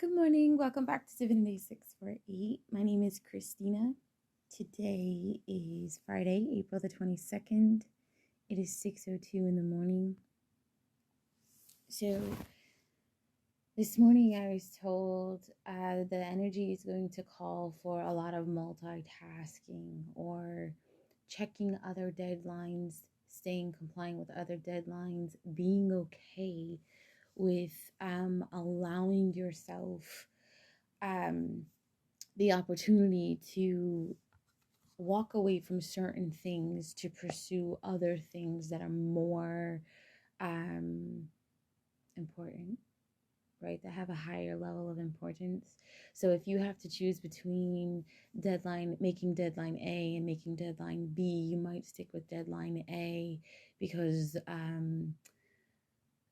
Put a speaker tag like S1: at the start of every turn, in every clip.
S1: Good morning. Welcome back to Divinity 648. My name is Christina. Today is Friday, April the 22nd. It is 6:02 in the morning. So this morning I was told the energy is going to call for a lot of multitasking or checking other deadlines, staying compliant with other deadlines, being okay with allowing yourself the opportunity to walk away from certain things to pursue other things that are more important, right? That have a higher level of importance. So if you have to choose between making deadline A and making deadline B, you might stick with deadline A because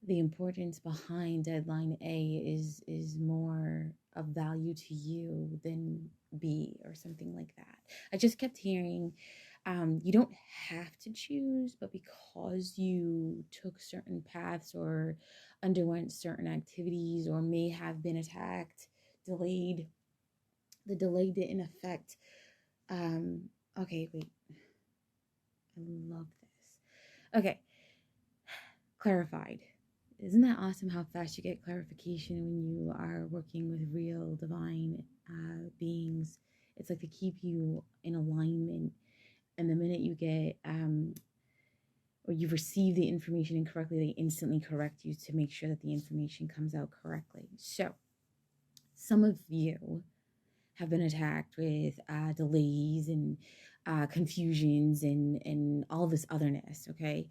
S1: the importance behind deadline A is more of value to you than B or something like that. I just kept hearing you don't have to choose, but because you took certain paths or underwent certain activities or may have been attacked, delayed, the delay didn't affect okay, wait. I love this. Okay. Clarified. Isn't that awesome how fast you get clarification when you are working with real divine beings? It's like to keep you in alignment. And the minute you get, or you receive the information incorrectly, they instantly correct you to make sure that the information comes out correctly. So some of you have been attacked with delays and confusions and all this otherness, okay?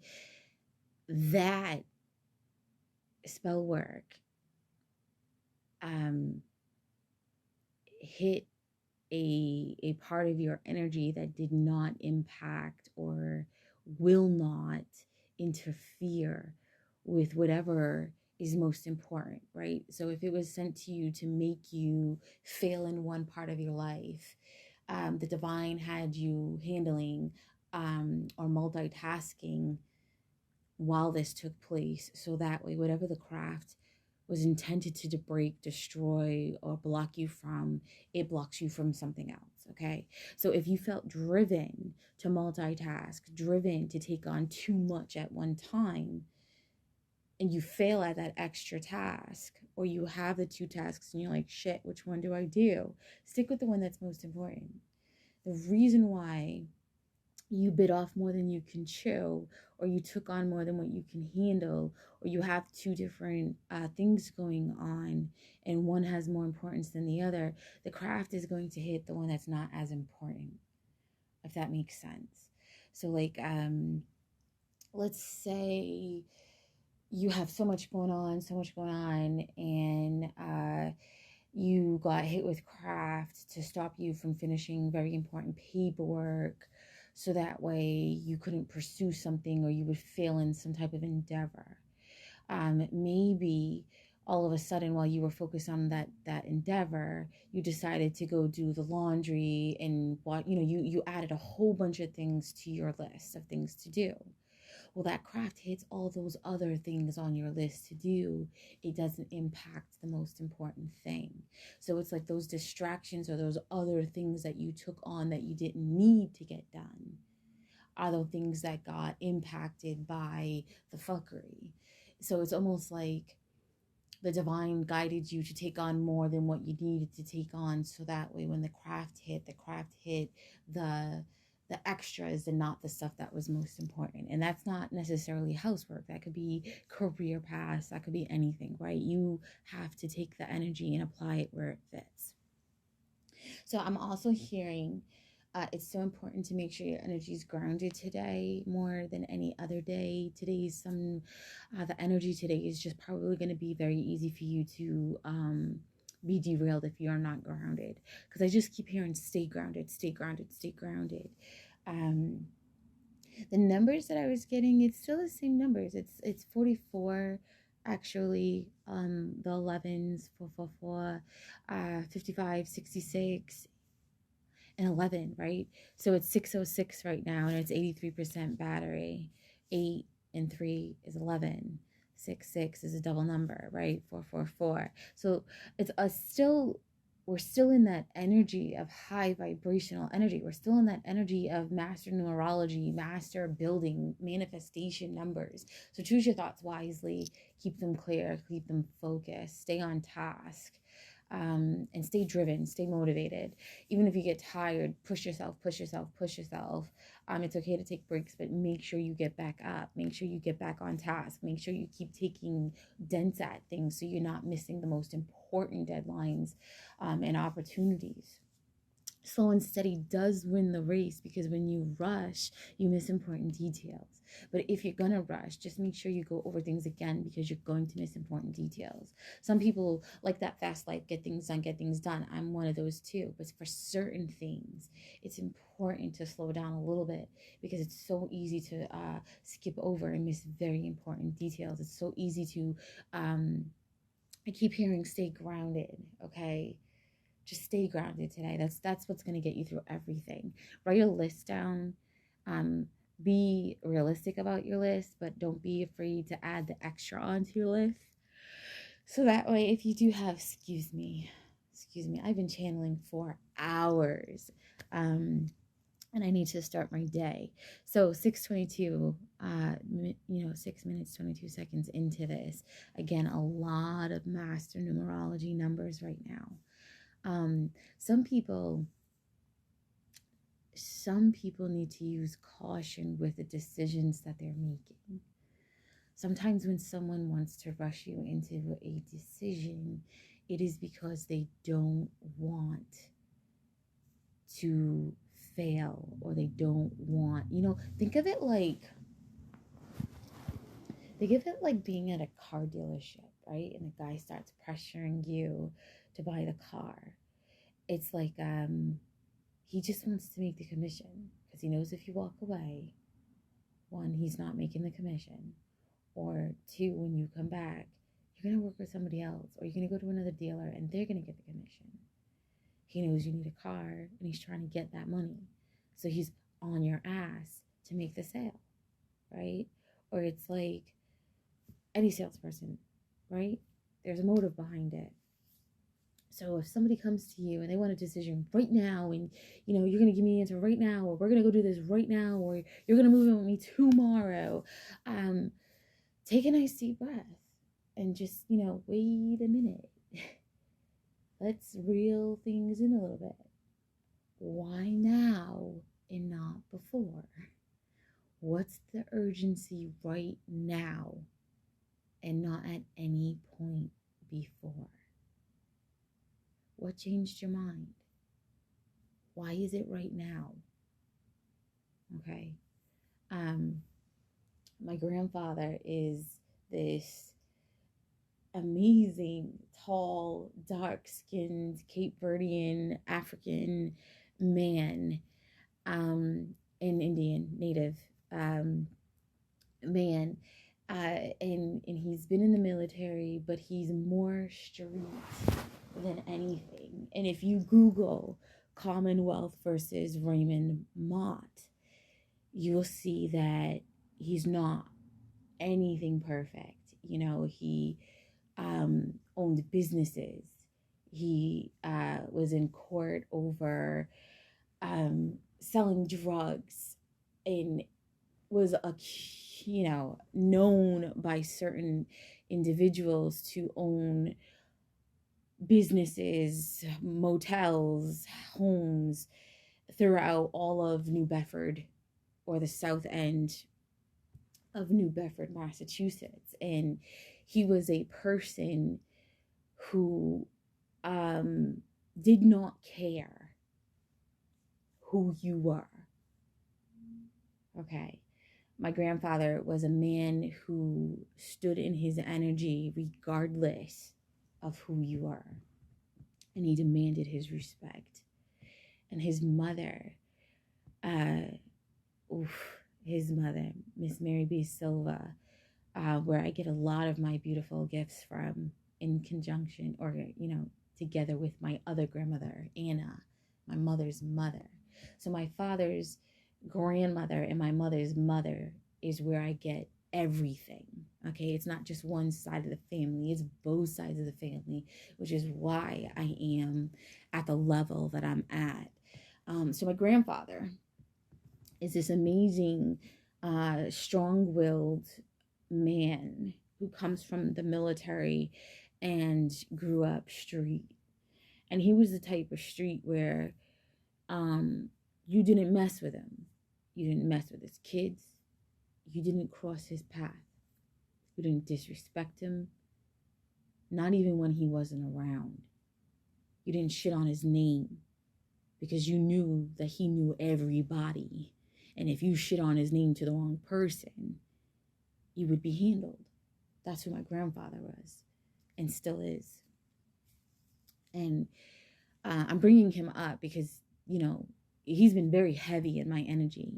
S1: That spell work hit a part of your energy that did not impact or will not interfere with whatever is most important, right? So if it was sent to you to make you fail in one part of your life, the divine had you handling or multitasking while this took place, so that way whatever the craft was intended to break, destroy, or block you from, it blocks you from something else, okay? So if you felt driven to multitask, driven to take on too much at one time, and you fail at that extra task, or you have the two tasks and you're like, shit, which one do I do? Stick with the one that's most important. The reason why you bit off more than you can chew, or you took on more than what you can handle, or you have two different things going on and one has more importance than the other, the craft is going to hit the one that's not as important, if that makes sense. So like let's say you have so much going on and you got hit with craft to stop you from finishing very important paperwork, so that way you couldn't pursue something or you would fail in some type of endeavor. Maybe all of a sudden, while you were focused on that endeavor, you decided to go do the laundry and you added a whole bunch of things to your list of things to do. Well, that craft hits all those other things on your list to do. It doesn't impact the most important thing. So it's like those distractions or those other things that you took on that you didn't need to get done are the things that got impacted by the fuckery. So it's almost like the divine guided you to take on more than what you needed to take on, so that way when the craft hit the extras and not the stuff that was most important. And that's not necessarily housework. That could be career paths. That could be anything, right? You have to take the energy and apply it where it fits. So I'm also hearing it's so important to make sure your energy is grounded today more than any other day. The energy today is just probably going to be very easy for you to be derailed if you are not grounded. Because I just keep hearing stay grounded, stay grounded, stay grounded. The numbers that I was getting, it's still the same numbers. It's 44 actually, the 11s, 444, 55, 66, and 11, right? So it's 606 right now, and it's 83% battery. 8 and 3 is 11. 666 is a double number, right? 444. So it's we're still in that energy of high vibrational energy. We're still in that energy of master numerology, master building, manifestation numbers. So choose your thoughts wisely, keep them clear, keep them focused, stay on task, and stay driven, stay motivated. Even if you get tired, push yourself, push yourself, push yourself. It's okay to take breaks, but make sure you get back up. Make sure you get back on task. Make sure you keep taking dents at things so you're not missing the most important deadlines and opportunities. Slow and steady does win the race, because when you rush, you miss important details. But if you're going to rush, just make sure you go over things again, because you're going to miss important details. Some people like that fast life, get things done, get things done. I'm one of those too. But for certain things, it's important to slow down a little bit, because it's so easy to skip over and miss very important details. It's so easy to, I keep hearing stay grounded, okay? Just stay grounded today. That's what's going to get you through everything. Write a list down. Be realistic about your list, but don't be afraid to add the extra onto your list. So that way, if you do have, excuse me, I've been channeling for hours. And I need to start my day. So 6:22, 6 minutes, 22 seconds into this. Again, a lot of master numerology numbers right now. Some people need to use caution with the decisions that they're making. Sometimes when someone wants to rush you into a decision, it is because they don't want to fail, or they don't want, think of it like being at a car dealership, right? And the guy starts pressuring you to buy the car. It's like he just wants to make the commission, because he knows if you walk away, one, he's not making the commission, or two, when you come back, you're going to work with somebody else, or you're going to go to another dealer and they're going to get the commission. He knows you need a car and he's trying to get that money. So he's on your ass to make the sale, right? Or it's like any salesperson, right? There's a motive behind it. So if somebody comes to you and they want a decision right now, and you're going to give me an answer right now, or we're going to go do this right now, or you're going to move in with me tomorrow, take a nice deep breath and just, wait a minute. Let's reel things in a little bit. Why now and not before? What's the urgency right now and not at any point before? What changed your mind? Why is it right now? Okay. My grandfather is this amazing, tall, dark-skinned, Cape Verdean, African man, an Indian native man. And he's been in the military, but he's more street than anything. And if you Google Commonwealth versus Raymond Mott, you will see that he's not anything perfect. He owned businesses. He was in court over selling drugs, and was known by certain individuals to own businesses, motels, homes throughout all of New Bedford, or the South End of New Bedford, Massachusetts. And he was a person who did not care who you were. Okay. My grandfather was a man who stood in his energy regardless of who you were. And he demanded his respect. And his mother, Miss Mary B. Silva, where I get a lot of my beautiful gifts from, in conjunction, or, together with my other grandmother, Anna, my mother's mother. So my father's grandmother and my mother's mother is where I get everything. Okay, it's not just one side of the family, it's both sides of the family, which is why I am at the level that I'm at. So my grandfather is this amazing, strong-willed man who comes from the military and grew up street. And he was the type of street where you didn't mess with him. You didn't mess with his kids. You didn't cross his path. You didn't disrespect him. Not even when he wasn't around. You didn't shit on his name because you knew that he knew everybody. And if you shit on his name to the wrong person, you would be handled. That's who my grandfather was and still is. And I'm bringing him up because, he's been very heavy in my energy.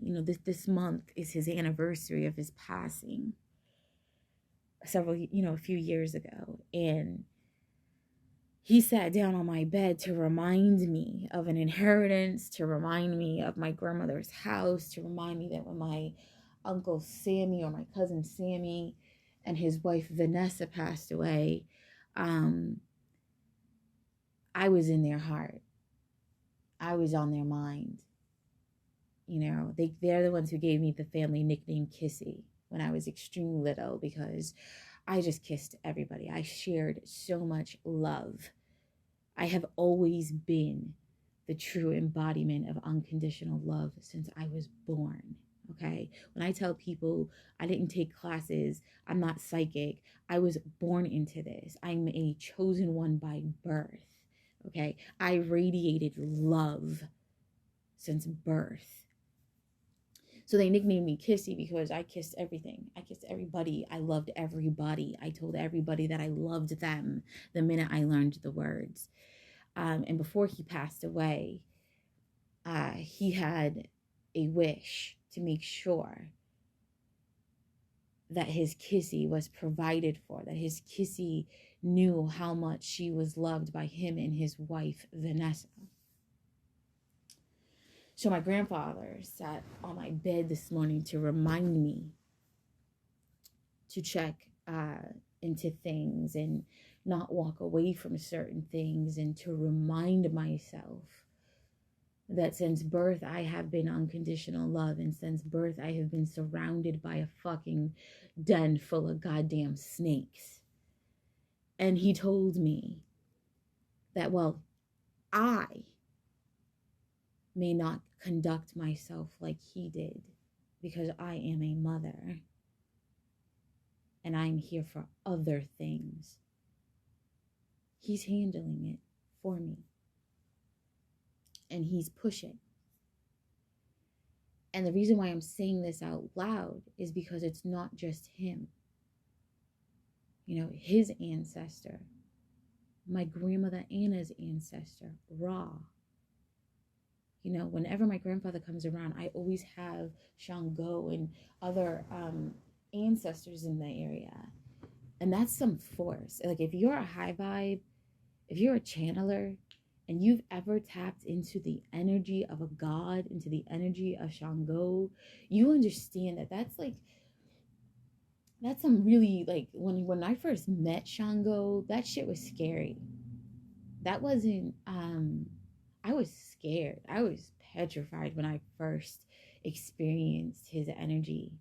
S1: This month is his anniversary of his passing a few years ago. And he sat down on my bed to remind me of an inheritance, to remind me of my grandmother's house, to remind me that when my Uncle Sammy or my cousin Sammy and his wife Vanessa passed away, I was in their heart. I was on their mind. They're the ones who gave me the family nickname Kissy when I was extremely little, because I just kissed everybody. I shared so much love. I have always been the true embodiment of unconditional love since I was born. Okay. When I tell people I didn't take classes, I'm not psychic, I was born into this. I'm a chosen one by birth. Okay. I radiated love since birth. So they nicknamed me Kissy because I kissed everything. I kissed everybody. I loved everybody. I told everybody that I loved them the minute I learned the words. And before he passed away, he had a wish to make sure that his Kissy was provided for, that his Kissy knew how much she was loved by him and his wife, Vanessa. So my grandfather sat on my bed this morning to remind me to check into things and not walk away from certain things, and to remind myself that since birth I have been unconditional love, and since birth I have been surrounded by a fucking den full of goddamn snakes. And he told me that, I may not conduct myself like he did because I am a mother and I'm here for other things. He's handling it for me. And he's pushing. And the reason why I'm saying this out loud is because it's not just him. His ancestor, my grandmother Anna's ancestor, Ra. Whenever my grandfather comes around, I always have Shango and other ancestors in the area. And that's some force. Like, if you're a high vibe, if you're a channeler, and you've ever tapped into the energy of a god, into the energy of Shango, you understand that that's some really, when I first met Shango, that shit was scary. That wasn't, I was scared. I was petrified when I first experienced his energy.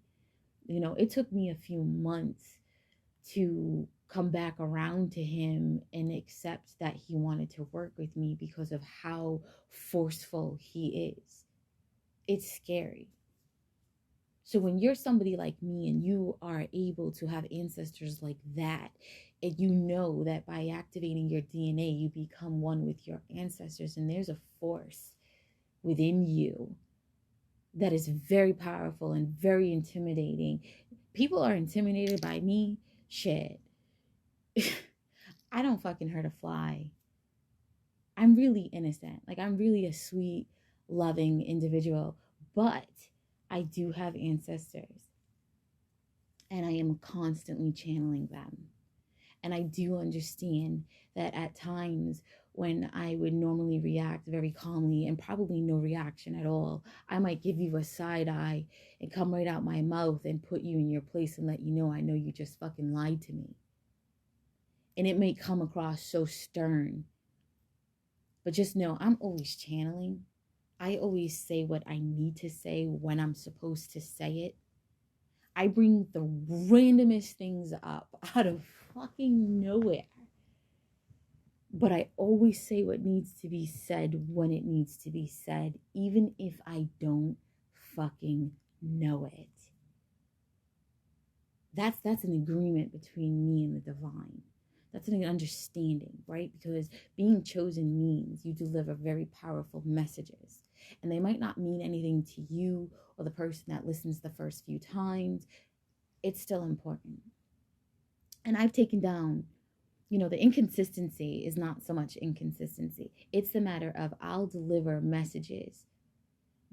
S1: It took me a few months to come back around to him and accept that he wanted to work with me because of how forceful he is. It's scary. So when you're somebody like me and you are able to have ancestors like that, and you know that by activating your DNA, you become one with your ancestors, and there's a force within you that is very powerful and very intimidating. People are intimidated by me. Shit. I don't fucking hurt a fly. I'm really innocent. I'm really a sweet, loving individual. But I do have ancestors. And I am constantly channeling them. And I do understand that at times when I would normally react very calmly and probably no reaction at all. I might give you a side eye and come right out my mouth and put you in your place and let you know I know you just fucking lied to me. And it may come across so stern. But just know I'm always channeling. I always say what I need to say when I'm supposed to say it. I bring the randomest things up out of fucking nowhere. But I always say what needs to be said when it needs to be said, even if I don't fucking know it. That's an agreement between me and the divine. That's an understanding, right? Because being chosen means you deliver very powerful messages. And they might not mean anything to you or the person that listens the first few times. It's still important. And I've taken down, the inconsistency is not so much inconsistency. It's the matter of I'll deliver messages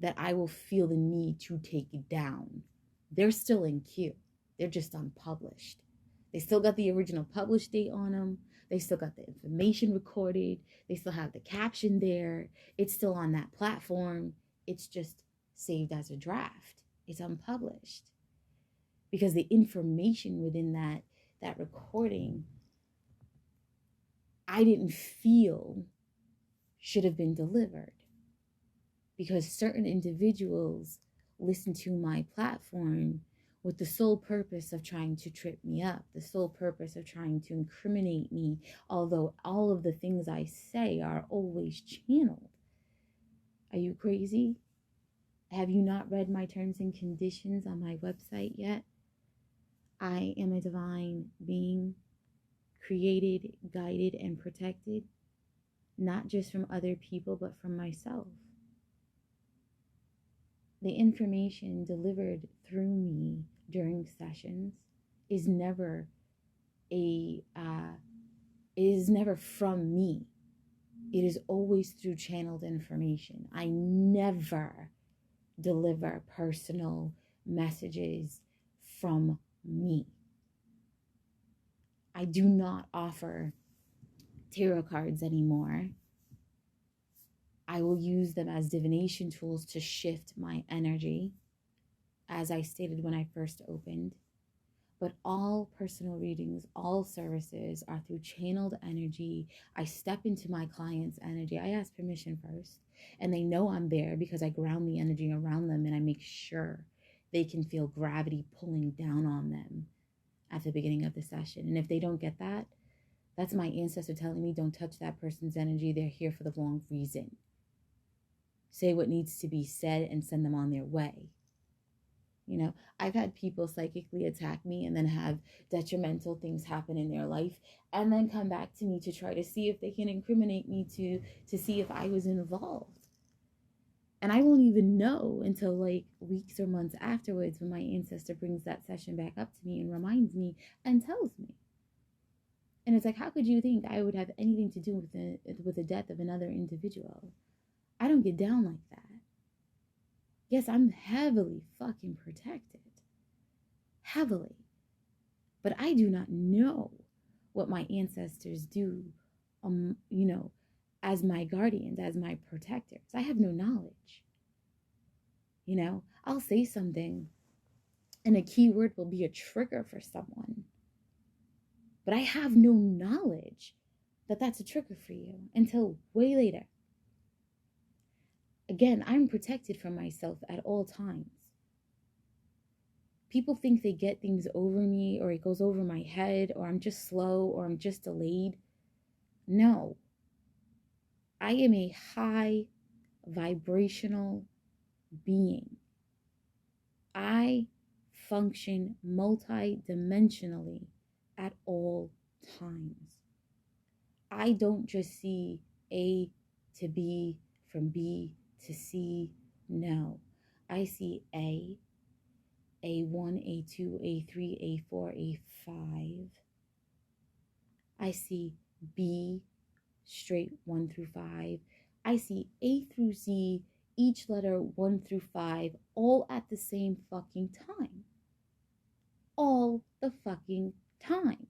S1: that I will feel the need to take down. They're still in queue. They're just unpublished. They still got the original published date on them. They still got the information recorded. They still have the caption there. It's still on that platform. It's just saved as a draft. It's unpublished. Because the information within that recording, I didn't feel should have been delivered. Because certain individuals listen to my platform with the sole purpose of trying to trip me up, the sole purpose of trying to incriminate me, although all of the things I say are always channeled. Are you crazy? Have you not read my terms and conditions on my website yet? I am a divine being, created, guided, and protected, not just from other people, but from myself. The information delivered through me during sessions is never from me. It is always through channeled information. I never deliver personal messages from me. I do not offer tarot cards anymore. I will use them as divination tools to shift my energy, as I stated when I first opened. But all personal readings, all services are through channeled energy. I step into my client's energy. I ask permission first, and they know I'm there because I ground the energy around them and I make sure they can feel gravity pulling down on them at the beginning of the session. And if they don't get that, that's my ancestor telling me, don't touch that person's energy. They're here for the wrong reason. Say what needs to be said and send them on their way. I've had people psychically attack me and then have detrimental things happen in their life and then come back to me to try to see if they can incriminate me to see if I was involved. And I won't even know until like weeks or months afterwards when my ancestor brings that session back up to me and reminds me and tells me. And it's like, how could you think I would have anything to do with the death of another individual? I don't get down like that. Yes, I'm heavily fucking protected. Heavily. But I do not know what my ancestors do, as my guardians, as my protectors. I have no knowledge. I'll say something and a keyword will be a trigger for someone. But I have no knowledge that that's a trigger for you until way later. Again, I'm protected from myself at all times. People think they get things over me or it goes over my head or I'm just slow or I'm just delayed. No. I am a high vibrational being. I function multidimensionally at all times. I don't just see A to B from B to C. No. I see A1, A2, A3, A4, A5. I see B straight 1 through 5. I see A through Z, each letter 1 through 5, all at the same fucking time. All the fucking time.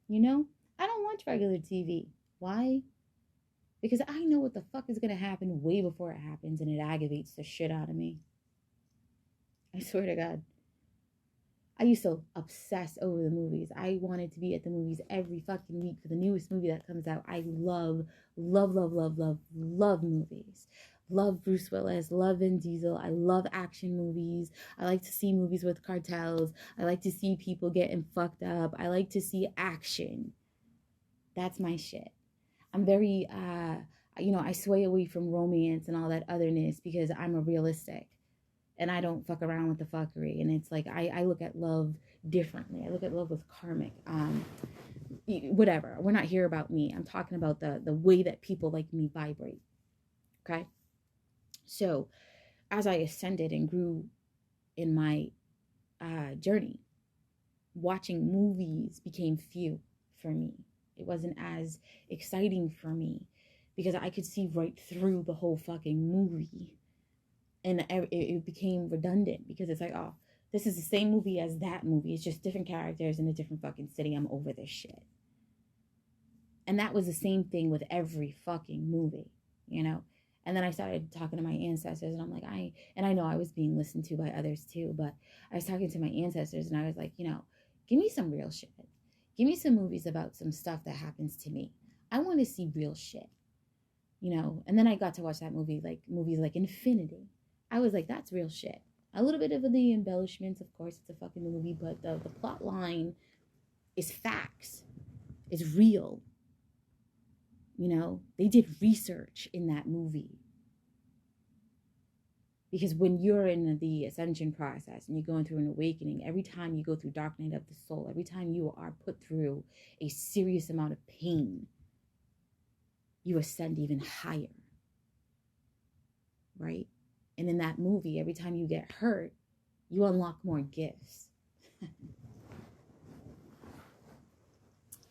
S1: I don't watch regular TV. Why? Because I know what the fuck is going to happen way before it happens, and it aggravates the shit out of me. I swear to God. I used to obsess over the movies. I wanted to be at the movies every fucking week for the newest movie that comes out. I love, love, love, love, love, love movies. Love Bruce Willis, love Vin Diesel. I love action movies. I like to see movies with cartels. I like to see people getting fucked up. I like to see action. That's my shit. I'm very, I sway away from romance and all that otherness because I'm a realistic. And I don't fuck around with the fuckery. And it's like, I look at love differently. I look at love with karmic, whatever. We're not here about me. I'm talking about the way that people like me vibrate. Okay. So as I ascended and grew in my journey, watching movies became few for me. It wasn't as exciting for me because I could see right through the whole fucking movie. And it became redundant because it's like, oh, this is the same movie as that movie. It's just different characters in a different fucking city. I'm over this shit. And that was the same thing with every fucking movie, you know? And then I started talking to my ancestors, and I'm like, I know I was being listened to by others too, but I was talking to my ancestors, and I was like, give me some real shit. Give me some movies about some stuff that happens to me. I want to see real shit, And then I got to watch that movie, like movies like Infinity. I was like, that's real shit. A little bit of the embellishments, of course, it's a fucking movie, but the plot line is facts. It's real. They did research in that movie. Because when you're in the ascension process and you're going through an awakening, every time you go through dark night of the soul, every time you are put through a serious amount of pain, you ascend even higher. Right? And in that movie, every time you get hurt, you unlock more gifts.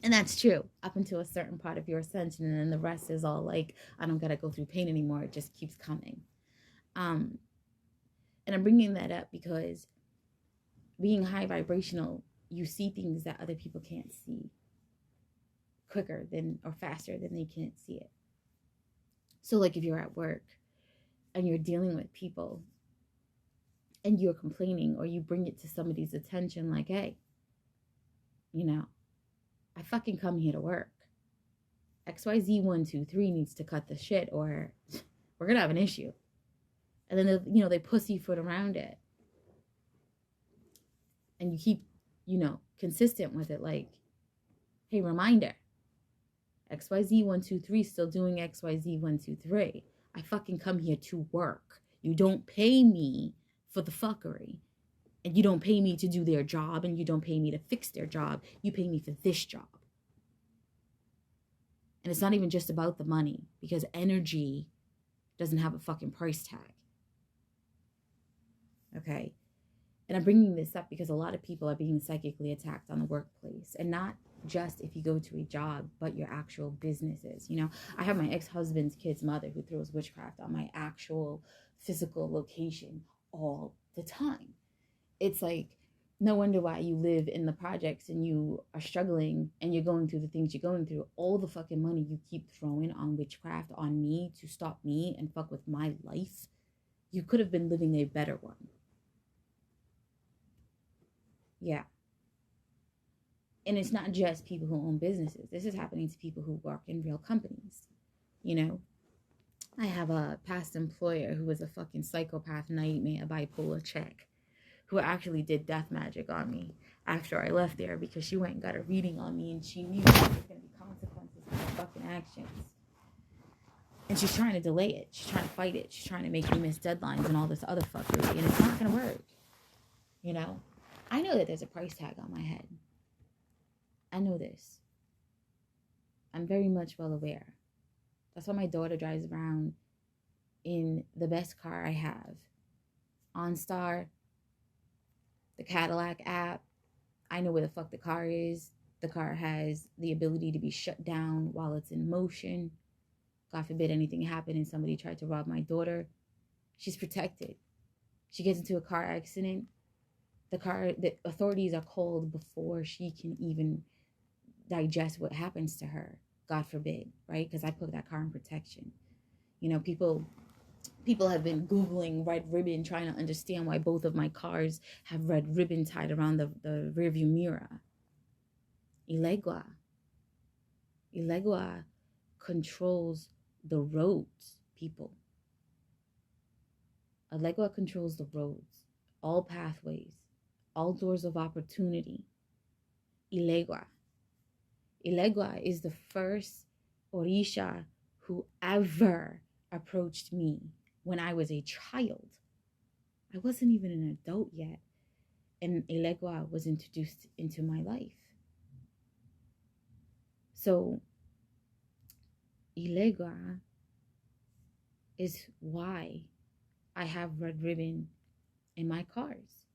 S1: And that's true up until a certain part of your ascension. And then the rest is all like, I don't got to go through pain anymore. It just keeps coming. And I'm bringing that up because being high vibrational, you see things that other people can't see quicker than or faster than they can't see it. So like if you're at work and you're dealing with people and you're complaining, or you bring it to somebody's attention like, hey, I fucking come here to work. XYZ 123 needs to cut the shit, or we're gonna have an issue. And then they pussyfoot around it. And you keep, consistent with it, like, hey, reminder, XYZ 123 still doing XYZ 123. I fucking come here to work. You don't pay me for the fuckery. And you don't pay me to do their job, and you don't pay me to fix their job. You pay me for this job. And it's not even just about the money, because energy doesn't have a fucking price tag. Okay? And I'm bringing this up because a lot of people are being psychically attacked on the workplace. And not just if you go to a job, but your actual businesses. I have my ex-husband's kid's mother who throws witchcraft on my actual physical location all the time. It's like, no wonder why you live in the projects and you are struggling and you're going through the things you're going through. All the fucking money you keep throwing on witchcraft on me to stop me and fuck with my life. You could have been living a better one. Yeah. And it's not just people who own businesses. This is happening to people who work in real companies. I have a past employer who was a fucking psychopath, nightmare, bipolar chick, who actually did death magic on me after I left there because she went and got a reading on me, and she knew there was going to be consequences for her fucking actions. And she's trying to delay it. She's trying to fight it. She's trying to make me miss deadlines and all this other fuckery, and it's not going to work. I know that there's a price tag on my head. I know this. I'm very much well aware. That's why my daughter drives around in the best car I have. Onstar, the Cadillac app. I know where the fuck the car is. The car has the ability to be shut down while it's in motion. God forbid anything happened and somebody tried to rob my daughter. She's protected. She gets into a car accident. The authorities are called before she can even digest what happens to her. God forbid, right? Because I put that car in protection. You know, people have been Googling red ribbon, trying to understand why both of my cars have red ribbon tied around the rearview mirror. Ilegua. Ilegua controls the roads, people. Ilegua controls the roads, all pathways, all doors of opportunity. Ilegua. Ilegua is the first Orisha who ever approached me when I was a child. I wasn't even an adult yet, and Ilegua was introduced into my life. So Ilegua is why I have red ribbon in my cars,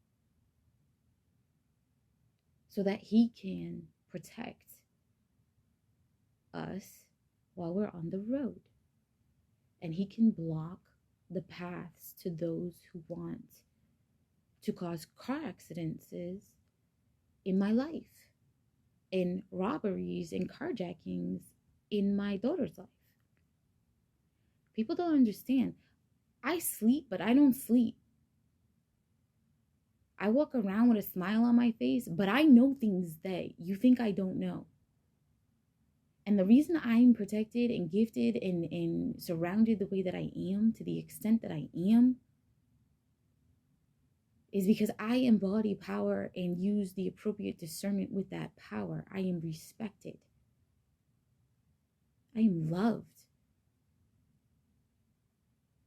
S1: so that he can protect us while we're on the road, and he can block the paths to those who want to cause car accidents in my life, in robberies and carjackings in my daughter's life. People don't understand. I sleep, but I don't sleep. I walk around with a smile on my face, but I know things that you think I don't know. And the reason I'm protected and gifted and surrounded the way that I am, to the extent that I am, is because I embody power and use the appropriate discernment with that power. I am respected. I am loved.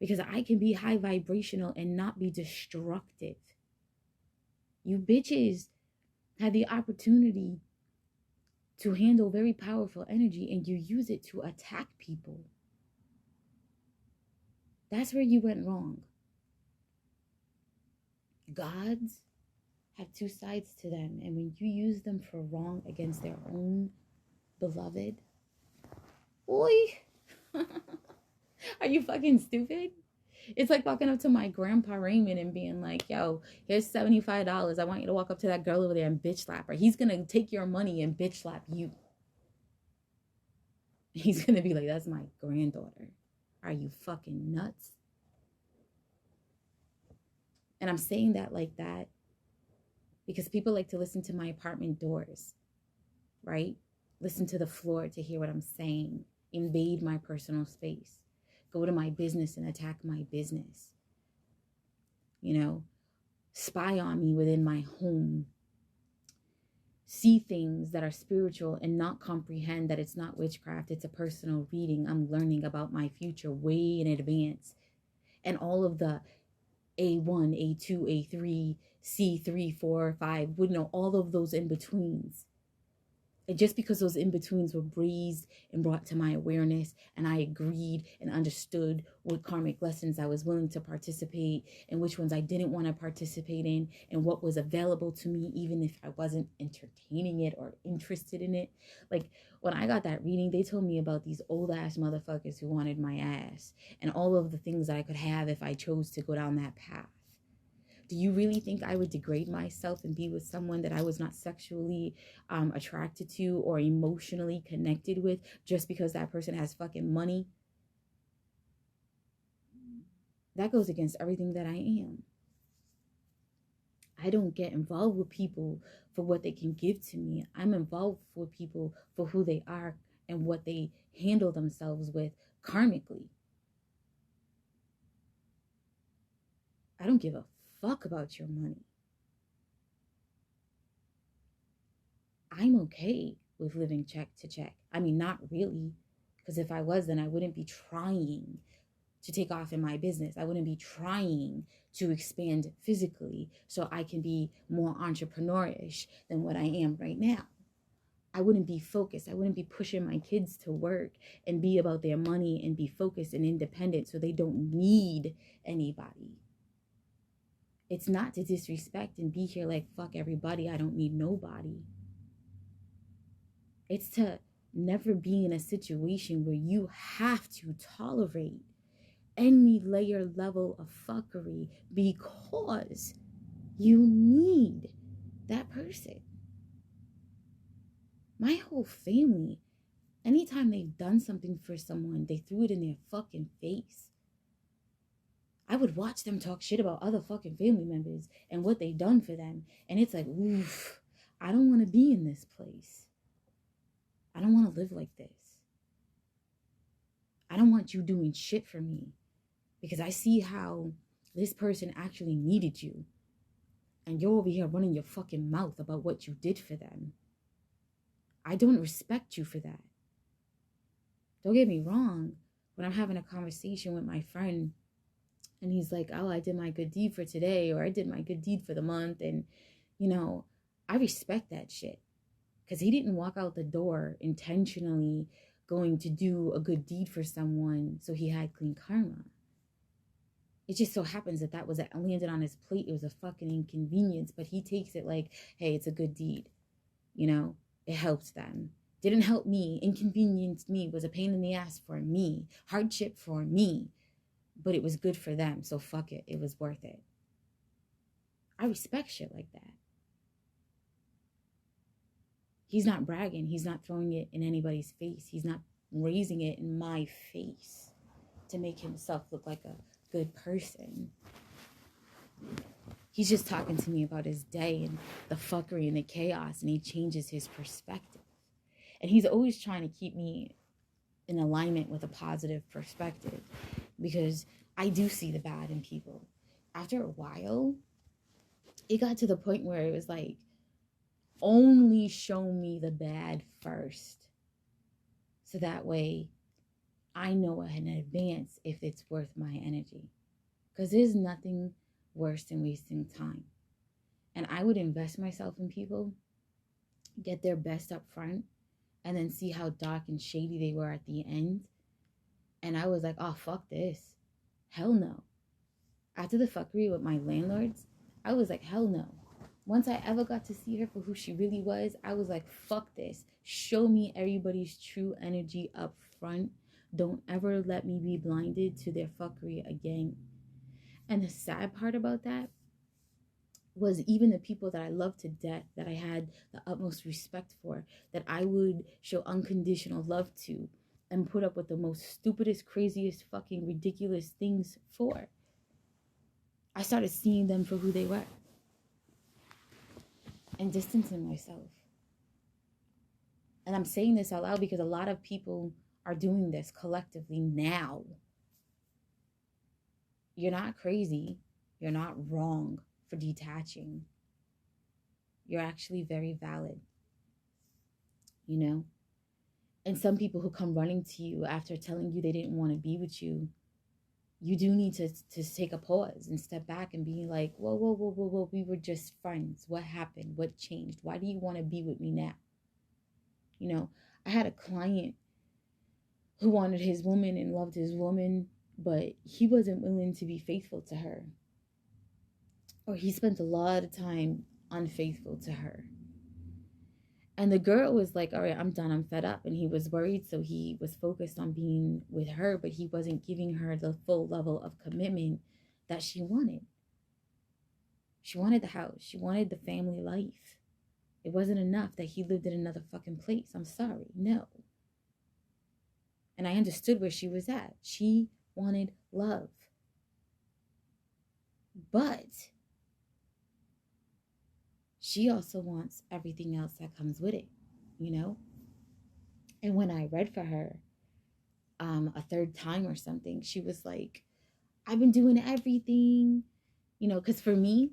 S1: Because I can be high vibrational and not be destructive. You bitches had the opportunity to handle very powerful energy, and you use it to attack people. That's where you went wrong. Gods have two sides to them, and when you use them for wrong against their own beloved, oi, are you fucking stupid? It's like walking up to my grandpa Raymond and being like, yo, here's $75. I want you to walk up to that girl over there and bitch slap her. He's gonna take your money and bitch slap you. He's gonna be like, that's my granddaughter. Are you fucking nuts? And I'm saying that like that because people like to listen to my apartment doors, right? Listen to the floor to hear what I'm saying. Invade my personal space. Go to my business and attack my business. You know, spy on me within my home. See things that are spiritual and not comprehend that it's not witchcraft. It's a personal reading. I'm learning about my future way in advance. And all of the A1, A2, A3, C3, 4, 5, would know all of those in-betweens. And just because those in-betweens were breezed and brought to my awareness, and I agreed and understood what karmic lessons I was willing to participate and which ones I didn't want to participate in, and what was available to me even if I wasn't entertaining it or interested in it. Like when I got that reading, they told me about these old ass motherfuckers who wanted my ass and all of the things that I could have if I chose to go down that path. Do you really think I would degrade myself and be with someone that I was not sexually attracted to or emotionally connected with just because that person has fucking money? That goes against everything that I am. I don't get involved with people for what they can give to me. I'm involved with people for who they are and what they handle themselves with karmically. I don't give a fuck about your money. I'm okay with living check to check. I mean, not really, because if I was, then I wouldn't be trying to take off in my business. I wouldn't be trying to expand physically so I can be more entrepreneurish than what I am right now. I wouldn't be focused. I wouldn't be pushing my kids to work and be about their money and be focused and independent so they don't need anybody. It's not to disrespect and be here like, fuck everybody, I don't need nobody. It's to never be in a situation where you have to tolerate any layer level of fuckery because you need that person. My whole family Anytime they've done something for someone, they threw it in their fucking face. I would watch them talk shit about other fucking family members and what they've done for them. And it's like, oof, I don't want to be in this place. I don't want to live like this. I don't want you doing shit for me, because I see how this person actually needed you. And you're over here running your fucking mouth about what you did for them. I don't respect you for that. Don't get me wrong. When I'm having a conversation with my friend and he's like, oh, I did my good deed for today, or I did my good deed for the month. And, you know, I respect that shit, because he didn't walk out the door intentionally going to do a good deed for someone so he had clean karma. It just so happens that that was landed on his plate. It was a fucking inconvenience, but he takes it like, hey, it's a good deed. You know, it helped them. Didn't help me, inconvenienced me, was a pain in the ass for me, hardship for me, but it was good for them. So fuck it. It was worth it. I respect shit like that. He's not bragging. He's not throwing it in anybody's face. He's not raising it in my face to make himself look like a good person. He's just talking to me about his day and the fuckery and the chaos, and he changes his perspective. And he's always trying to keep me in alignment with a positive perspective, because I do see the bad in people. After a while, it got to the point where it was like, only show me the bad first, so that way I know in advance if it's worth my energy. Because there's nothing worse than wasting time. And I would invest myself in people, get their best up front, and then see how dark and shady they were at the end. And I was like, oh, fuck this. Hell no. After the fuckery with my landlords, I was like, hell no. Once I ever got to see her for who she really was, I was like, fuck this. Show me everybody's true energy up front. Don't ever let me be blinded to their fuckery again. And the sad part about that was even the people that I loved to death, that I had the utmost respect for, that I would show unconditional love to and put up with the most stupidest, craziest, fucking ridiculous things for, I started seeing them for who they were and distancing myself. And I'm saying this out loud because a lot of people are doing this collectively now. You're not crazy. You're not wrong for detaching. You're actually very valid, you know? And some people who come running to you after telling you they didn't want to be with you, you do need to take a pause and step back and be like, whoa, we were just friends. What happened? What changed? Why do you want to be with me now? You know, I had a client who wanted his woman and loved his woman, but he wasn't willing to be faithful to her. Or he spent a lot of time unfaithful to her. And the girl was like, all right, I'm done. I'm fed up. And he was worried. So he was focused on being with her, but he wasn't giving her the full level of commitment that she wanted. She wanted the house. She wanted the family life. It wasn't enough that he lived in another fucking place. I'm sorry. No. And I understood where she was at. She wanted love. But she also wants everything else that comes with it, you know? And when I read for her a third time or something, she was like, I've been doing everything, you know, because for me,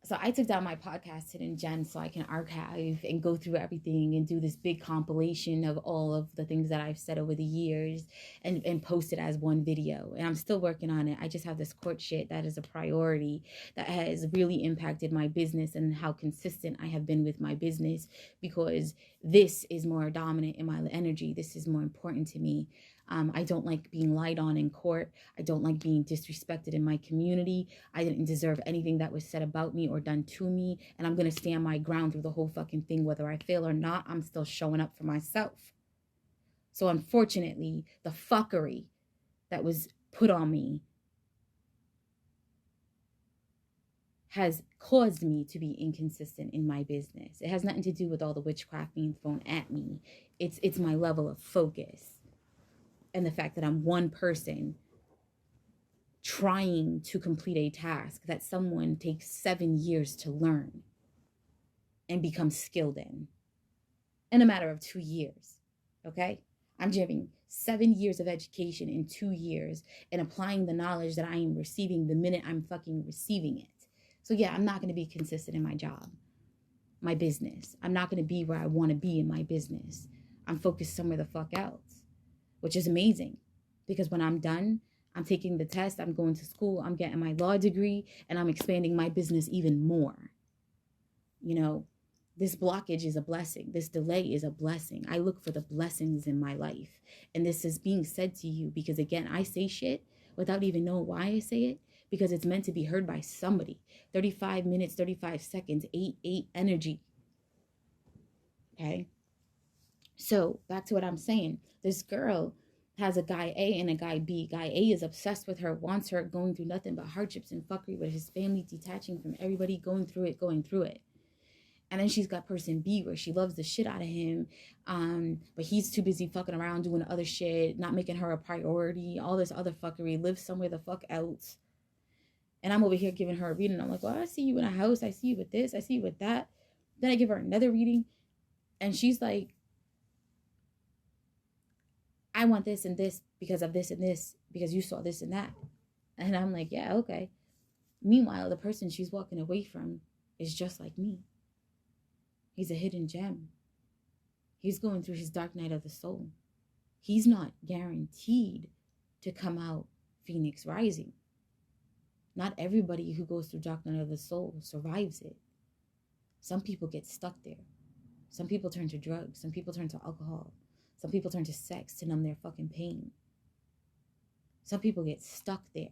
S1: so I took down my podcast Hidden Gems so I can archive and go through everything and do this big compilation of all of the things that I've said over the years and post it as one video. And I'm still working on it. I just have this court shit that is a priority that has really impacted my business and how consistent I have been with my business, because this is more dominant in my energy. This is more important to me. I don't like being lied on in court. I don't like being disrespected in my community. I didn't deserve anything that was said about me or done to me. And I'm going to stand my ground through the whole fucking thing. Whether I fail or not, I'm still showing up for myself. So unfortunately, the fuckery that was put on me has caused me to be inconsistent in my business. It has nothing to do with all the witchcraft being thrown at me. It's my level of focus and the fact that I'm one person trying to complete a task that someone takes 7 years to learn and become skilled in a matter of 2 years. Okay? I'm giving 7 years of education in 2 years and applying the knowledge that I am receiving the minute I'm fucking receiving it. So yeah, I'm not going to be consistent in my job, my business. I'm not going to be where I want to be in my business. I'm focused somewhere the fuck else, which is amazing because when I'm done, I'm taking the test, I'm going to school, I'm getting my law degree, and I'm expanding my business even more. You know, this blockage is a blessing. This delay is a blessing. I look for the blessings in my life. And this is being said to you because, again, I say shit without even knowing why I say it because it's meant to be heard by somebody. 35 minutes, 35 seconds, 8 energy. Okay? So back to what I'm saying. This girl has a guy A and a guy B. Guy A is obsessed with her, wants her, going through nothing but hardships and fuckery with his family, detaching from everybody, going through it. And then she's got person B where she loves the shit out of him, but he's too busy fucking around doing other shit, not making her a priority, all this other fuckery, lives somewhere the fuck else. And I'm over here giving her a reading. I'm like, well, I see you in a house. I see you with this. I see you with that. Then I give her another reading. And she's like, I want this and this because of this and this, because you saw this and that. And I'm like, yeah, okay. Meanwhile, the person she's walking away from is just like me. He's a hidden gem. He's going through his dark night of the soul. He's not guaranteed to come out Phoenix rising. Not everybody who goes through dark night of the soul survives it. Some people get stuck there. Some people turn to drugs. Some people turn to alcohol. Some people turn to sex to numb their fucking pain. Some people get stuck there.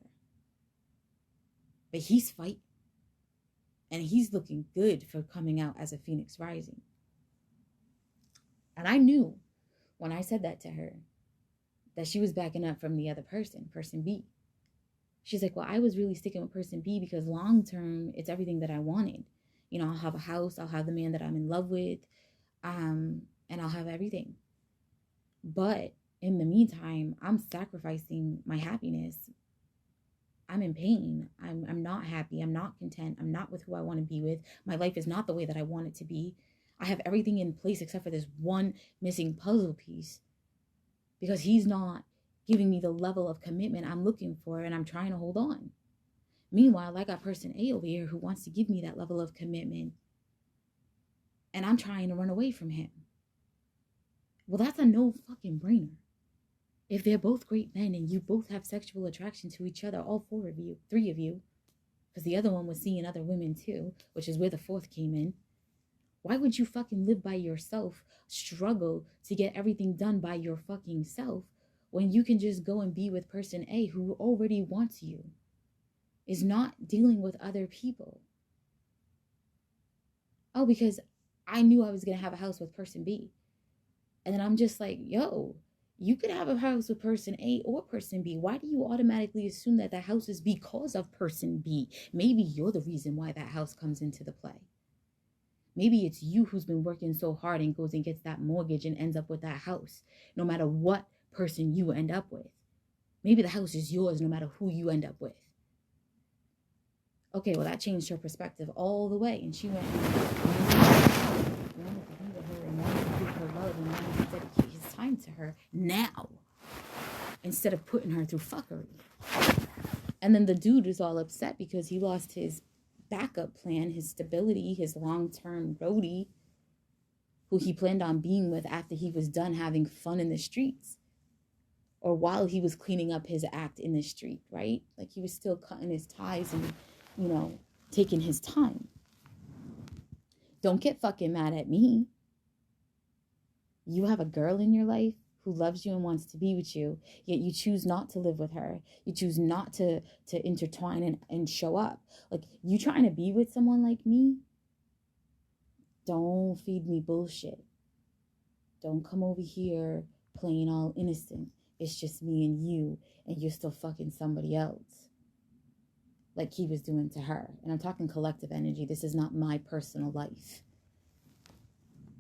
S1: But he's fighting. And he's looking good for coming out as a Phoenix rising. And I knew when I said that to her that she was backing up from the other person B. She's like, well, I was really sticking with person B because long term, it's everything that I wanted. You know, I'll have a house, I'll have the man that I'm in love with, and I'll have everything. But in the meantime, I'm sacrificing my happiness. I'm in pain. I'm not happy. I'm not content. I'm not with who I want to be with. My life is not the way that I want it to be. I have everything in place except for this one missing puzzle piece because he's not giving me the level of commitment I'm looking for and I'm trying to hold on. Meanwhile, I got person A over here who wants to give me that level of commitment and I'm trying to run away from him. Well, that's a no fucking brainer. If they're both great men and you both have sexual attraction to each other, all 4 of you, 3 of you, because the other one was seeing other women too, which is where the 4th came in. Why would you fucking live by yourself, struggle to get everything done by your fucking self when you can just go and be with person A who already wants you, is not dealing with other people? Oh, because I knew I was going to have a house with person B. And then I'm just like, yo, you could have a house with person A or person B. Why do you automatically assume that that house is because of person B? Maybe you're the reason why that house comes into the play. Maybe it's you who's been working so hard and goes and gets that mortgage and ends up with that house, no matter what person you end up with. Maybe the house is yours no matter who you end up with. Okay, well, that changed her perspective all the way. And she went and wanted to be with her and wanted to give her love and wanted to dedicate his time to her now instead of putting her through fuckery. And then the dude is all upset because he lost his backup plan, his stability, his long-term roadie, who he planned on being with after he was done having fun in the streets or while he was cleaning up his act in the street, right? Like he was still cutting his ties and, you know, taking his time. Don't get fucking mad at me. You have a girl in your life who loves you and wants to be with you, yet you choose not to live with her. You choose not to intertwine and show up. Like, you trying to be with someone like me? Don't feed me bullshit. Don't come over here playing all innocent. It's just me and you, and you're still fucking somebody else. like he was doing to her. And I'm talking collective energy. This is not my personal life.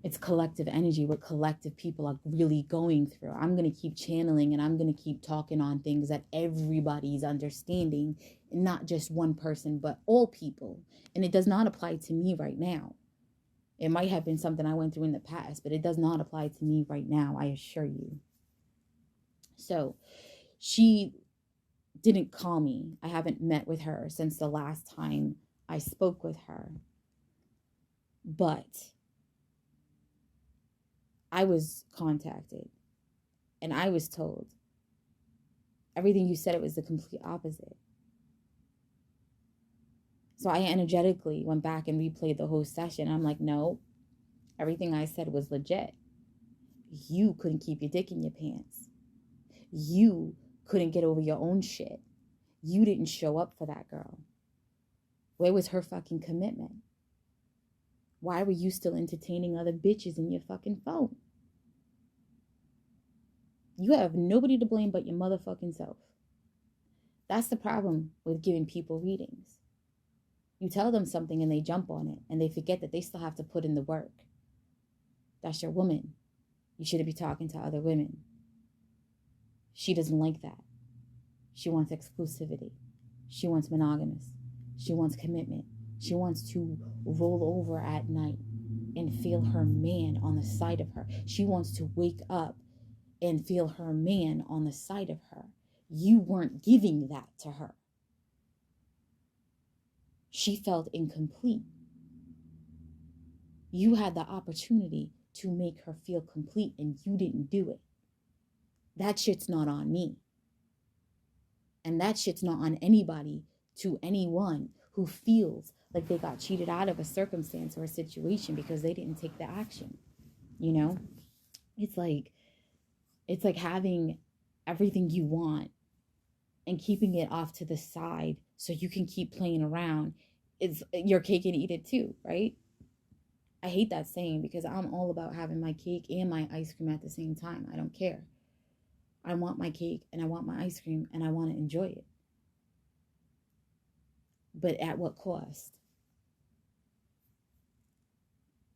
S1: It's collective energy, what collective people are really going through. I'm going to keep channeling and I'm going to keep talking on things that everybody's understanding, and not just one person, but all people. And it does not apply to me right now. It might have been something I went through in the past, but it does not apply to me right now, I assure you. So she didn't call me. I haven't met with her since the last time I spoke with her. But I was contacted and I was told everything you said, it was the complete opposite. So I energetically went back and replayed the whole session. I'm like, no, everything I said was legit. You couldn't keep your dick in your pants. You couldn't get over your own shit. You didn't show up for that girl. Where was her fucking commitment? Why were you still entertaining other bitches in your fucking phone? You have nobody to blame but your motherfucking self. That's the problem with giving people readings. You tell them something and they jump on it and they forget that they still have to put in the work. That's your woman. You shouldn't be talking to other women. She doesn't like that. She wants exclusivity. She wants monogamous. She wants commitment. She wants to roll over at night and feel her man on the side of her. She wants to wake up and feel her man on the side of her. You weren't giving that to her. She felt incomplete. You had the opportunity to make her feel complete and you didn't do it. That shit's not on me. And that shit's not on anybody, to anyone who feels like they got cheated out of a circumstance or a situation because they didn't take the action. You know, it's like having everything you want and keeping it off to the side so you can keep playing around. It's your cake and eat it too, right? I hate that saying because I'm all about having my cake and my ice cream at the same time. I don't care. I want my cake and I want my ice cream and I want to enjoy it. But at what cost?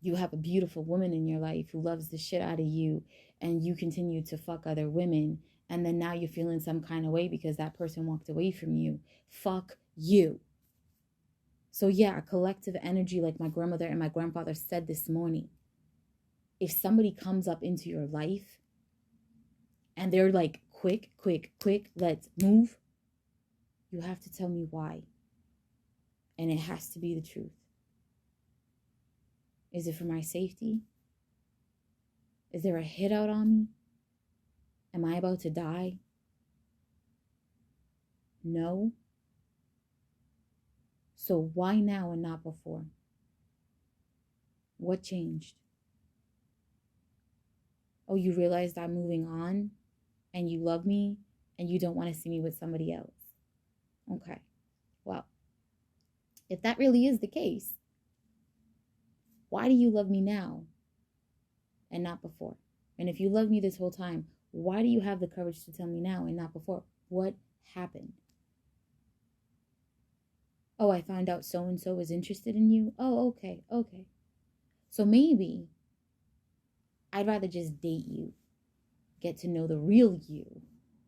S1: You have a beautiful woman in your life who loves the shit out of you and you continue to fuck other women, and then now you're feeling some kind of way because that person walked away from you. Fuck you. So yeah, collective energy, like my grandmother and my grandfather said this morning. If somebody comes up into your life and they're like, quick, let's move, you have to tell me why. And it has to be the truth. Is it for my safety? Is there a hit out on me? Am I about to die? No. So why now and not before? What changed? Oh, you realized I'm moving on and you love me and you don't want to see me with somebody else. Okay. Well, if that really is the case, why do you love me now and not before? And if you love me this whole time, why do you have the courage to tell me now and not before? What happened? Oh, I found out so-and-so is interested in you. Oh, okay. So maybe I'd rather just date you, get to know the real you,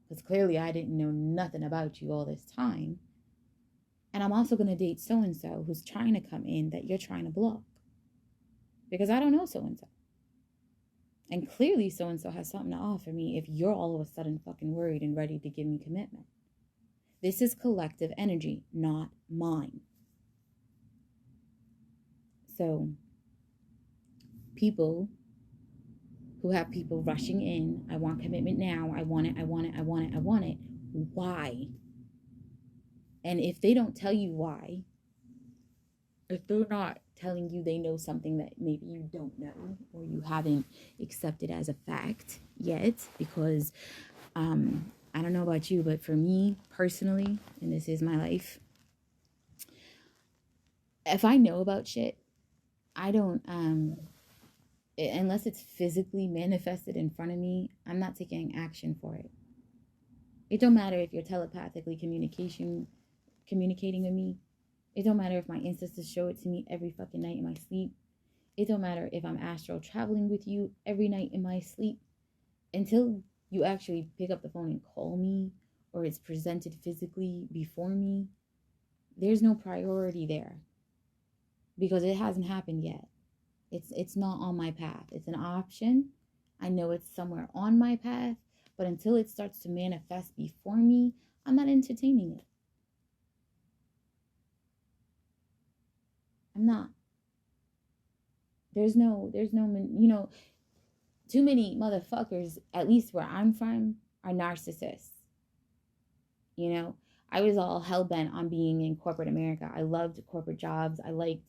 S1: because clearly I didn't know nothing about you all this time. And I'm also going to date so-and-so who's trying to come in that you're trying to block, because I don't know so-and-so. And clearly so-and-so has something to offer me if you're all of a sudden fucking worried and ready to give me commitment. This is collective energy, not mine. So people who have people rushing in, I want commitment now, I want it. Why? And if they don't tell you why, if they're not telling you they know something that maybe you don't know or you haven't accepted as a fact yet, because I don't know about you, but for me personally, and this is my life, if I know about shit, I don't, unless it's physically manifested in front of me, I'm not taking action for it. It don't matter if you're telepathically communicating with me. It don't matter if my ancestors show it to me every fucking night in my sleep. It don't matter if I'm astral traveling with you every night in my sleep. Until you actually pick up the phone and call me, or it's presented physically before me, there's no priority there, because it hasn't happened yet. It's not on my path. It's an option. I know it's somewhere on my path, but until it starts to manifest before me, I'm not entertaining it. I'm not. There's no, too many motherfuckers, at least where I'm from, are narcissists. I was all hell-bent on being in corporate America. I loved corporate jobs. I liked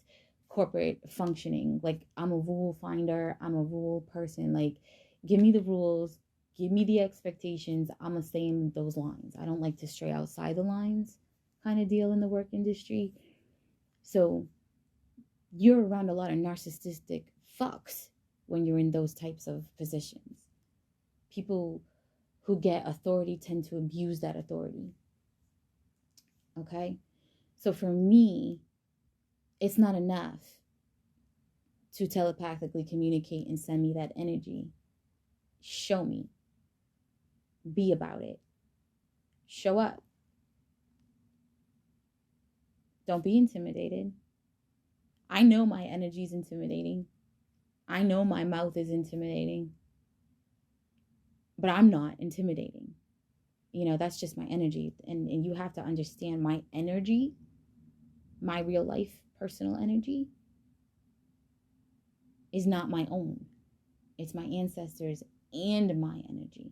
S1: corporate functioning. Like, I'm a rule finder. I'm a rule person. Like, give me the rules. Give me the expectations. I'm going to stay in those lines. I don't like to stray outside the lines kind of deal in the work industry. So you're around a lot of narcissistic fucks when you're in those types of positions. People who get authority tend to abuse that authority. Okay? So for me, it's not enough to telepathically communicate and send me that energy. Show me. Be about it. Show up. Don't be intimidated. I know my energy is intimidating. I know my mouth is intimidating. But I'm not intimidating. That's just my energy. And you have to understand my energy, my real life personal energy, is not my own. It's my ancestors and my energy,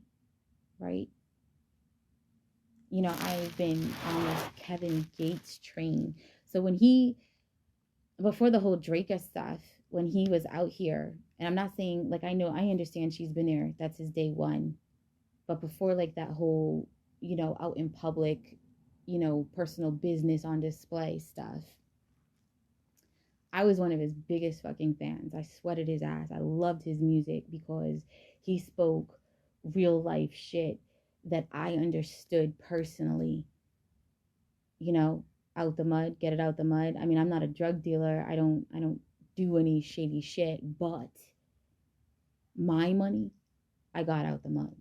S1: right? I've been on this Kevin Gates train. So before the whole Draca stuff, when he was out here, and I'm not saying, like, I understand she's been there, that's his day one. But before, like, that whole, out in public, personal business on display stuff, I was one of his biggest fucking fans. I sweated his ass. I loved his music because he spoke real life shit that I understood personally. Out the mud, get it out the mud. I mean, I'm not a drug dealer. I don't do any shady shit, but my money, I got out the mud.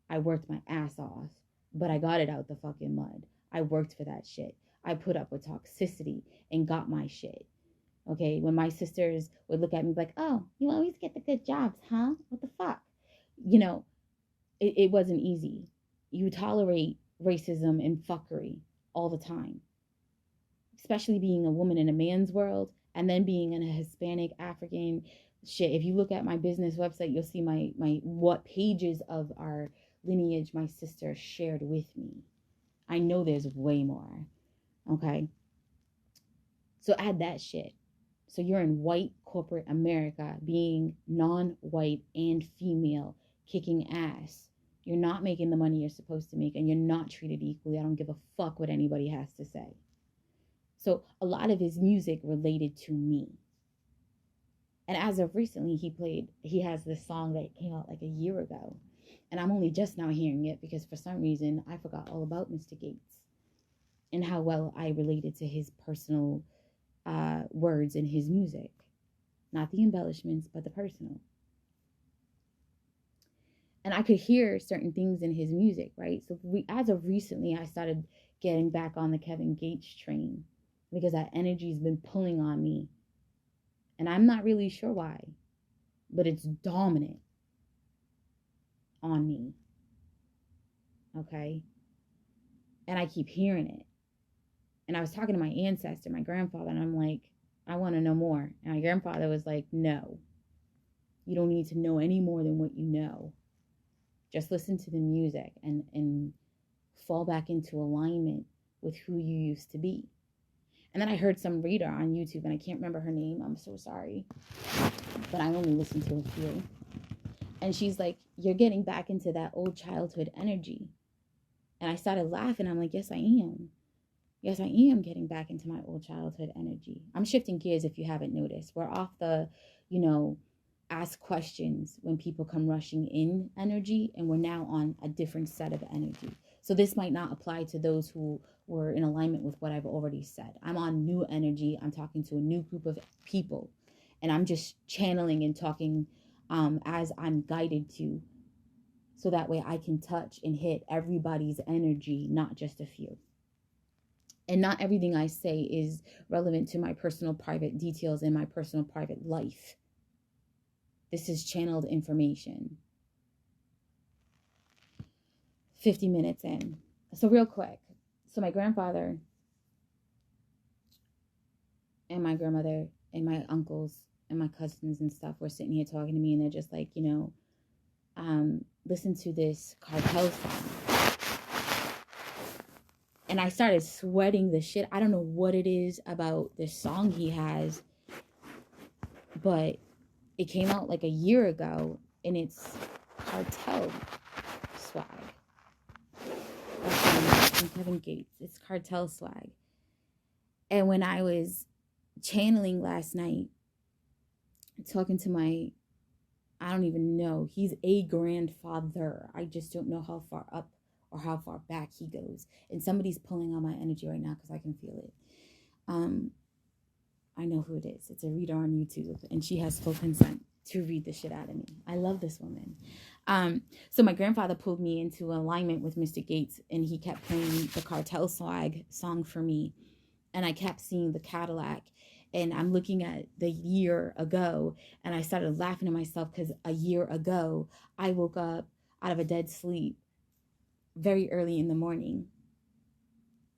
S1: I worked my ass off, but I got it out the fucking mud. I worked for that shit. I put up with toxicity and got my shit. Okay, when my sisters would look at me like, oh, you always get the good jobs, huh? What the fuck? It wasn't easy. You tolerate racism and fuckery all the time, especially being a woman in a man's world and then being in a Hispanic, African shit. If you look at my business website, you'll see my what pages of our lineage my sister shared with me. I know there's way more. Okay. So add that shit. So you're in white corporate America, being non-white and female, kicking ass. You're not making the money you're supposed to make, and you're not treated equally. I don't give a fuck what anybody has to say. So a lot of his music related to me. And as of recently, he has this song that came out like a year ago. And I'm only just now hearing it because for some reason I forgot all about Mr. Gates and how well I related to his personal words in his music. Not the embellishments, but the personal. And I could hear certain things in his music, right? So as of recently, I started getting back on the Kevin Gates train because that energy's been pulling on me. And I'm not really sure why, but it's dominant on me. Okay? And I keep hearing it. And I was talking to my ancestor, my grandfather, and I'm like, I want to know more. And my grandfather was like, no, you don't need to know any more than what you know. Just listen to the music and fall back into alignment with who you used to be. And then I heard some reader on YouTube, and I can't remember her name. I'm so sorry. But I only listened to a few. And she's like, you're getting back into that old childhood energy. And I started laughing. I'm like, yes, I am. Yes, I am getting back into my old childhood energy. I'm shifting gears if you haven't noticed. We're off the, ask questions when people come rushing in energy, and we're now on a different set of energy. So this might not apply to those who were in alignment with what I've already said. I'm on new energy. I'm talking to a new group of people, and I'm just channeling and talking as I'm guided to, so that way I can touch and hit everybody's energy, not just a few. And not everything I say is relevant to my personal private details in my personal private life. This is channeled information. 50 minutes in. So real quick. So my grandfather and my grandmother and my uncles and my cousins and stuff were sitting here talking to me, and they're just like, listen to this cartel song. And I started sweating the shit. I don't know what it is about this song he has, but it came out like a year ago, and it's cartel swag. From Kevin Gates. It's cartel swag. And when I was channeling last night, talking to I don't even know, he's a grandfather. I just don't know how far up or how far back he goes. And somebody's pulling on my energy right now because I can feel it. I know who it is. It's a reader on YouTube, and she has full consent to read the shit out of me. I love this woman. So my grandfather pulled me into alignment with Mr. Gates, and he kept playing the cartel swag song for me. And I kept seeing the Cadillac, and I'm looking at the year ago, and I started laughing to myself because a year ago, I woke up out of a dead sleep very early in the morning,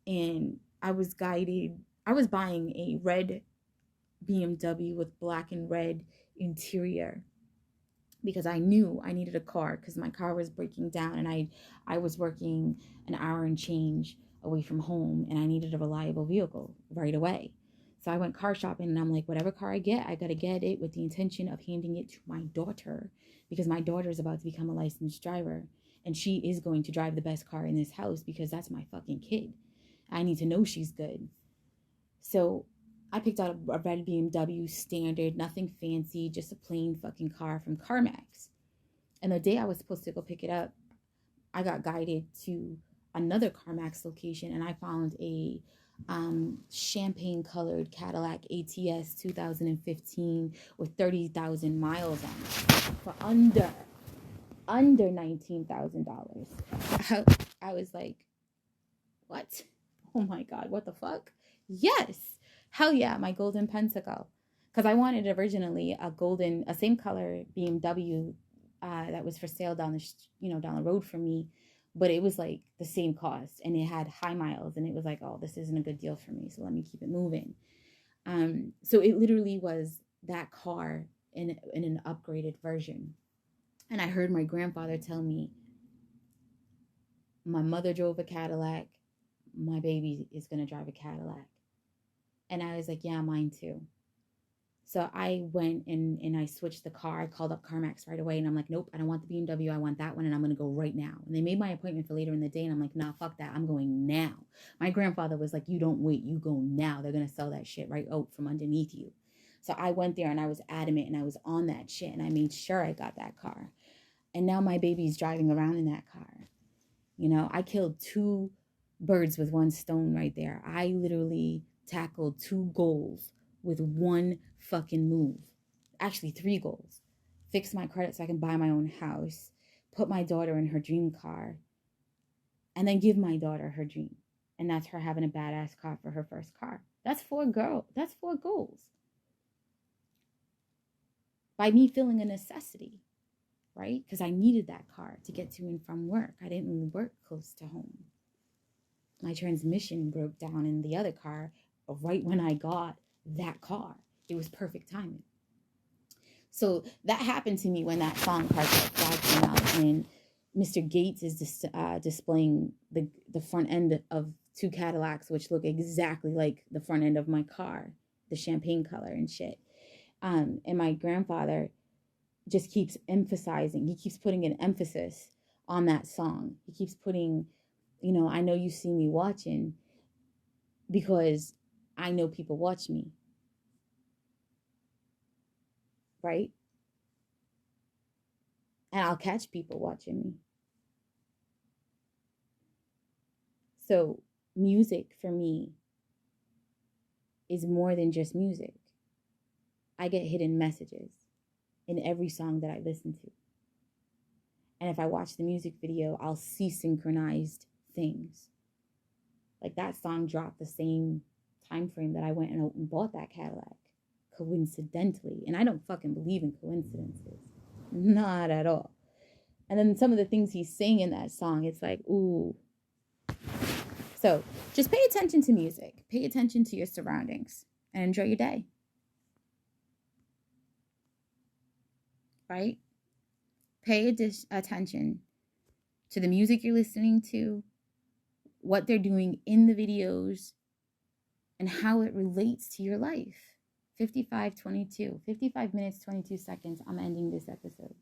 S1: and I was guided. I was buying a red BMW with black and red interior because I knew I needed a car because my car was breaking down, and I was working an hour and change away from home, and I needed a reliable vehicle right away. So I went car shopping, and I'm like, whatever car I get, I got to get it with the intention of handing it to my daughter, because my daughter is about to become a licensed driver, and she is going to drive the best car in this house because that's my fucking kid. I need to know she's good. So I picked out a red BMW standard, nothing fancy, just a plain fucking car from CarMax. And the day I was supposed to go pick it up, I got guided to another CarMax location, and I found a champagne colored Cadillac ATS 2015 with 30,000 miles on it for under $19,000. I was like, what? Oh my God, what the fuck? Yes. Hell yeah, my golden pentacle. Because I wanted originally a same color BMW that was for sale down the road from me, but it was like the same cost, and it had high miles, and it was like, oh, this isn't a good deal for me, so let me keep it moving. So it literally was that car in an upgraded version. And I heard my grandfather tell me, my mother drove a Cadillac, my baby is going to drive a Cadillac. And I was like, yeah, mine too. So I went and I switched the car. I called up CarMax right away, and I'm like, nope, I don't want the BMW. I want that one, and I'm going to go right now. And they made my appointment for later in the day, and I'm like, nah, fuck that. I'm going now. My grandfather was like, you don't wait. You go now. They're going to sell that shit right out from underneath you. So I went there, and I was adamant, and I was on that shit, and I made sure I got that car. And now my baby's driving around in that car. I killed 2 birds with 1 stone right there. I literally tackled 2 goals with 1 fucking move. Actually, 3 goals. Fix my credit so I can buy my own house, put my daughter in her dream car, and then give my daughter her dream. And that's her having a badass car for her first car. That's 4 goals. By me feeling a necessity, right? Because I needed that car to get to and from work. I didn't work close to home. My transmission broke down in the other car right when I got that car. It was perfect timing. So that happened to me when that song Cartel Flag came out, and Mr. Gates is displaying the front end of 2 Cadillacs, which look exactly like the front end of my car, the champagne color and shit. And my grandfather just keeps emphasizing, he keeps putting an emphasis on that song. He keeps putting, I know you see me watching because I know people watch me. Right? And I'll catch people watching me. So music for me is more than just music. I get hidden messages in every song that I listen to. And if I watch the music video, I'll see synchronized things. Like that song dropped the same time frame that I went and bought that Cadillac, coincidentally. And I don't fucking believe in coincidences. Not at all. And then some of the things he's saying in that song, it's like, ooh. So just pay attention to music. Pay attention to your surroundings and enjoy your day. Right? Pay attention to the music you're listening to, what they're doing in the videos, and how it relates to your life. 55 minutes, 22 seconds. I'm ending this episode.